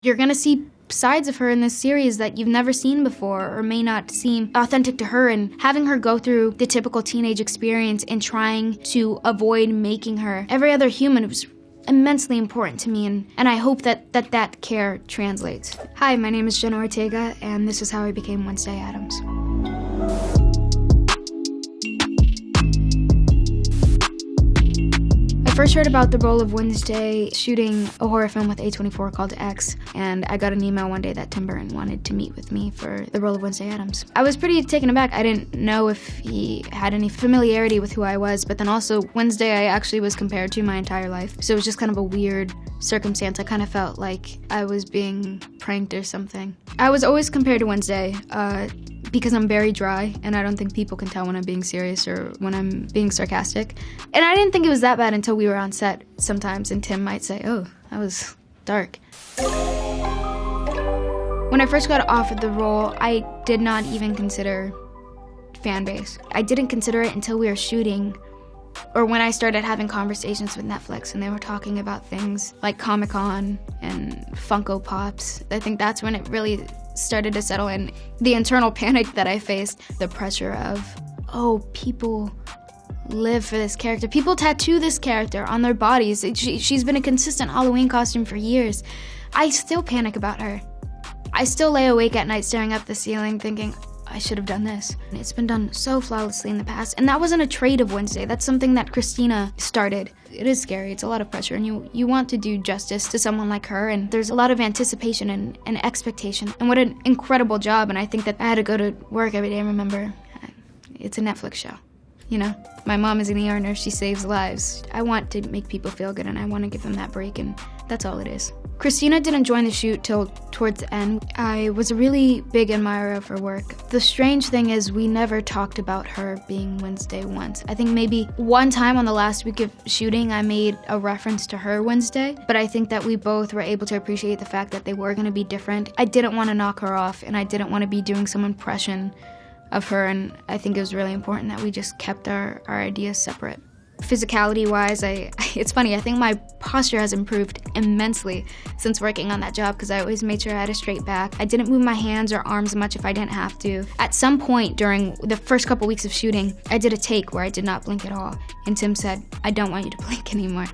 You're gonna see sides of her in this series that you've never seen before or may not seem authentic to her, and having her go through the typical teenage experience and trying to avoid making her every other human was immensely important to me, and I hope that care translates. Hi, my name is Jenna Ortega, and this is how I became Wednesday Addams. I first heard about the role of Wednesday shooting a horror film with A24 called X, and I got an email one day that Tim Burton wanted to meet with me for the role of Wednesday Addams. I was pretty taken aback. I didn't know if he had any familiarity with who I was, but then also Wednesday I actually was compared to my entire life, so it was just kind of a weird circumstance. I kind of felt like I was being pranked or something. I was always compared to Wednesday, because I'm very dry, and I don't think people can tell when I'm being serious or when I'm being sarcastic. And I didn't think it was that bad until we were on set sometimes, and Tim might say, oh, that was dark. When I first got offered the role, I did not even consider fan base. I didn't consider it until we were shooting, or when I started having conversations with Netflix and they were talking about things like Comic-Con and Funko Pops. I think that's when it really started to settle in. The internal panic that I faced, the pressure of, oh, people live for this character. People tattoo this character on their bodies. She's been a consistent Halloween costume for years. I still panic about her. I still lay awake at night staring up the ceiling thinking, I should have done this. And it's been done so flawlessly in the past. And that wasn't a trait of Wednesday. That's something that Christina started. It is scary. It's a lot of pressure. And you want to do justice to someone like her. And there's a lot of anticipation and expectation. And what an incredible job. And I think that I had to go to work every day and remember, it's a Netflix show. You know, my mom is an ER nurse. She saves lives. I want to make people feel good, and I want to give them that break, and that's all it is. Christina didn't join the shoot till towards the end. I was a really big admirer of her work. The strange thing is we never talked about her being Wednesday once. I think maybe one time on the last week of shooting, I made a reference to her Wednesday, but I think that we both were able to appreciate the fact that they were going to be different. I didn't want to knock her off, and I didn't want to be doing some impression of her, and I think it was really important that we just kept our ideas separate. Physicality-wise, it's funny, I think my posture has improved immensely since working on that job because I always made sure I had a straight back. I didn't move my hands or arms much if I didn't have to. At some point during the first couple weeks of shooting, I did a take where I did not blink at all, and Tim said, I don't want you to blink anymore.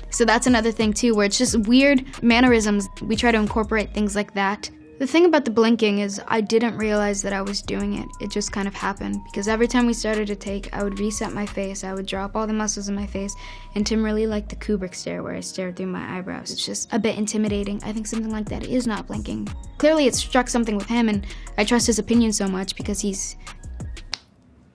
So that's another thing too, where it's just weird mannerisms. We try to incorporate things like that. The thing about the blinking is I didn't realize that I was doing it. It just kind of happened because every time we started to take, I would reset my face, I would drop all the muscles in my face, and Tim really liked the Kubrick stare where I stared through my eyebrows. It's just a bit intimidating. I think something like that is not blinking. Clearly it struck something with him, and I trust his opinion so much because he's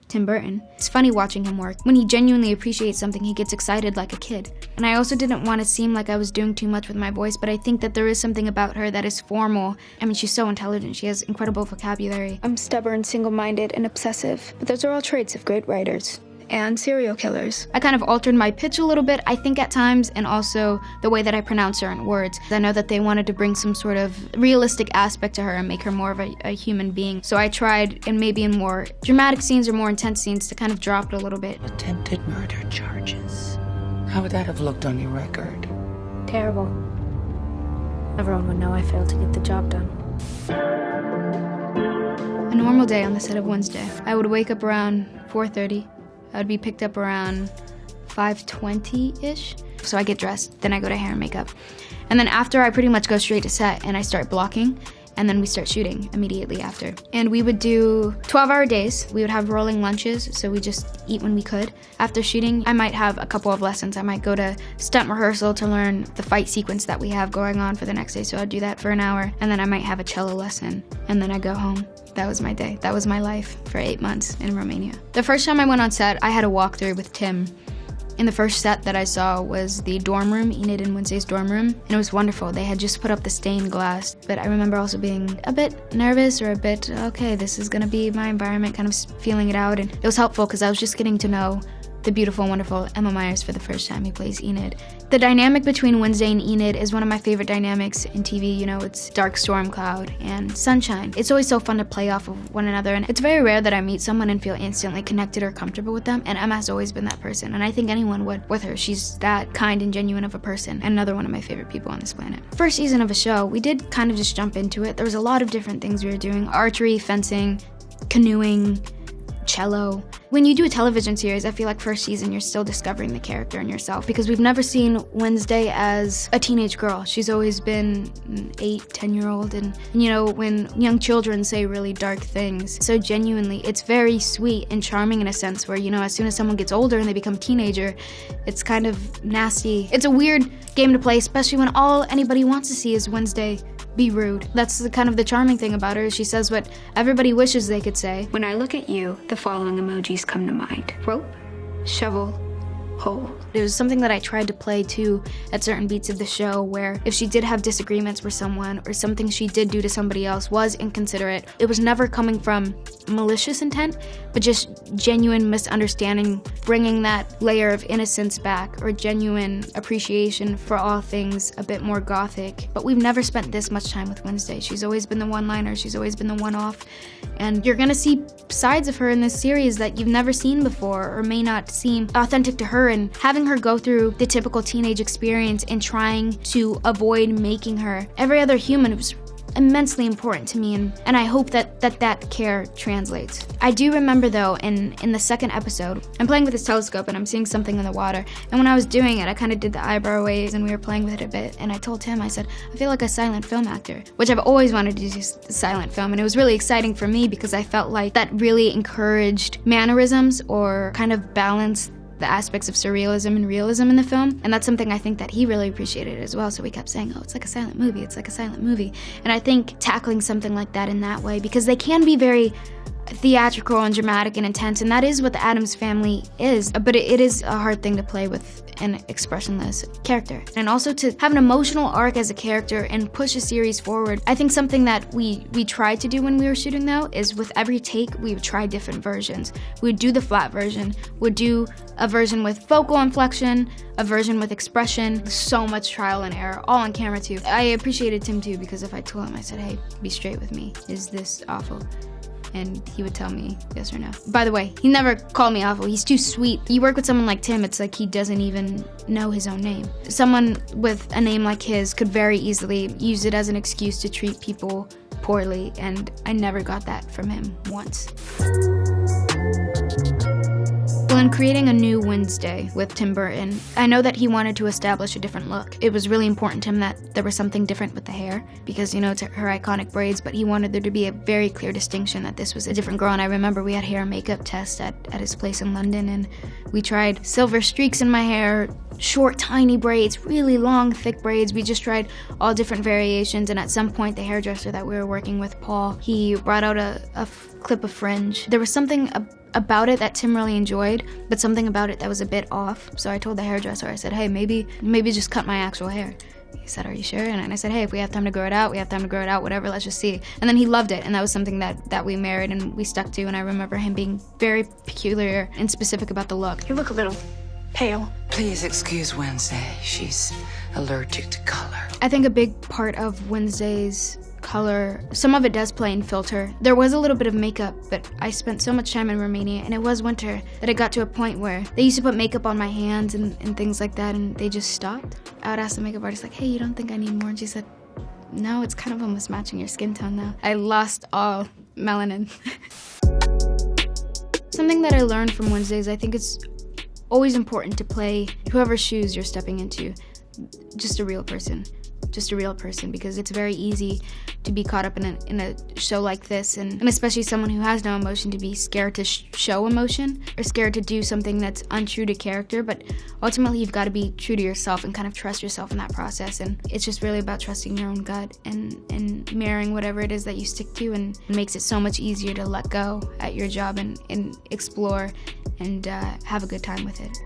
Tim Burton. It's funny watching him work. When he genuinely appreciates something, he gets excited like a kid. And I also didn't want to seem like I was doing too much with my voice, but I think that there is something about her that is formal. I mean, she's so intelligent. She has incredible vocabulary. I'm stubborn, single-minded, and obsessive, but those are all traits of great writers. And serial killers. I kind of altered my pitch a little bit, I think at times, and also the way that I pronounce certain words. I know that they wanted to bring some sort of realistic aspect to her and make her more of a human being. So I tried, and maybe in more dramatic scenes or more intense scenes, to kind of drop it a little bit. Attempted murder charges. How would that have looked on your record? Terrible. Everyone would know I failed to get the job done. A normal day on the set of Wednesday. I would wake up around 4:30. I would be picked up around 5:20-ish. So I get dressed, then I go to hair and makeup. And then after, I pretty much go straight to set and I start blocking, and then we start shooting immediately after. And we would do 12-hour days. We would have rolling lunches, so we just eat when we could. After shooting, I might have a couple of lessons. I might go to stunt rehearsal to learn the fight sequence that we have going on for the next day, so I'd do that for an hour. And then I might have a cello lesson, and then I go home. That was my day. That was my life for 8 months in Romania. The first time I went on set, I had a walkthrough with Tim. And the first set that I saw was the dorm room, Enid and Wednesday's dorm room, and it was wonderful. They had just put up the stained glass, but I remember also being a bit nervous or a bit, okay, this is gonna be my environment, kind of feeling it out, and it was helpful because I was just getting to know the beautiful, wonderful Emma Myers for the first time, who plays Enid. The dynamic between Wednesday and Enid is one of my favorite dynamics in TV. You know, it's dark storm cloud and sunshine. It's always so fun to play off of one another, and it's very rare that I meet someone and feel instantly connected or comfortable with them, and Emma has always been that person, and I think anyone would with her. She's that kind and genuine of a person, and another one of my favorite people on this planet. First season of a show, we did kind of just jump into it. There was a lot of different things we were doing: archery, fencing, canoeing, cello. When you do a television series, I feel like first season you're still discovering the character and yourself, because we've never seen Wednesday as a teenage girl. She's always been an 8-10-year-old, and you know, when young children say really dark things so genuinely, it's very sweet and charming in a sense where, you know, as soon as someone gets older and they become a teenager, it's kind of nasty. It's a weird game to play, especially when all anybody wants to see is Wednesday be rude. That's kind of the charming thing about her. She says what everybody wishes they could say. When I look at you, the following emojis come to mind: rope, shovel, hole. It was something that I tried to play too at certain beats of the show, where if she did have disagreements with someone or something she did do to somebody else was inconsiderate, it was never coming from malicious intent, but just genuine misunderstanding, bringing that layer of innocence back, or genuine appreciation for all things a bit more gothic. But we've never spent this much time with Wednesday. She's always been the one-liner, she's always been the one-off, and you're gonna see sides of her in this series that you've never seen before or may not seem authentic to her, and having her go through the typical teenage experience and trying to avoid making her every other human was immensely important to me, and I hope that care translates. I do remember though, in the second episode, I'm playing with this telescope and I'm seeing something in the water, and when I was doing it, I kind of did the eyebrow waves and we were playing with it a bit, and I told Tim, I said, I feel like a silent film actor, which I've always wanted to do silent film, and it was really exciting for me because I felt like that really encouraged mannerisms or kind of balanced the aspects of surrealism and realism in the film, and that's something I think that he really appreciated as well. So we kept saying, oh, it's like a silent movie, it's like a silent movie. And I think tackling something like that in that way, because they can be very theatrical and dramatic and intense, and that is what the Addams Family is, but it is a hard thing to play with an expressionless character. And also to have an emotional arc as a character and push a series forward. I think something that we tried to do when we were shooting though is with every take we would try different versions. We would do the flat version, we'd do a version with vocal inflection, a version with expression, so much trial and error, all on camera too. I appreciated Tim too, because if I told him, I said, hey, be straight with me, is this awful? And he would tell me yes or no. By the way, he never called me awful. He's too sweet. You work with someone like Tim, it's like he doesn't even know his own name. Someone with a name like his could very easily use it as an excuse to treat people poorly, and I never got that from him once. Well, in creating a new Wednesday with Tim Burton, I know that he wanted to establish a different look. It was really important to him that there was something different with the hair, because, you know, it's her iconic braids, but he wanted there to be a very clear distinction that this was a different girl. And I remember we had hair and makeup tests at his place in London, and we tried silver streaks in my hair, short, tiny braids, really long, thick braids. We just tried all different variations, and at some point, the hairdresser that we were working with, Paul, he brought out a clip of fringe. There was something about it that Tim really enjoyed, but something about it that was a bit off. So I told the hairdresser, I said, hey, maybe just cut my actual hair. He said, are you sure? And I said, hey, if we have time to grow it out, we have time to grow it out, whatever, let's just see. And then he loved it, and that was something that we married and we stuck to, and I remember him being very peculiar and specific about the look. You look a little pale. Please excuse Wednesday. She's allergic to color. I think a big part of Wednesday's color, some of it does play in filter. There was a little bit of makeup, but I spent so much time in Romania, and it was winter, that it got to a point where they used to put makeup on my hands and things like that, and they just stopped. I would ask the makeup artist, like, hey, you don't think I need more? And she said, no, it's kind of almost matching your skin tone now. I lost all melanin. Something that I learned from Wednesdays, I think it's always important to play whoever's shoes you're stepping into, just a real person, because it's very easy to be caught up in a show like this, and especially someone who has no emotion, to be scared to show emotion or scared to do something that's untrue to character. But ultimately, you've got to be true to yourself and kind of trust yourself in that process, and it's just really about trusting your own gut and mirroring whatever it is that you stick to, and it makes it so much easier to let go at your job and explore and have a good time with it.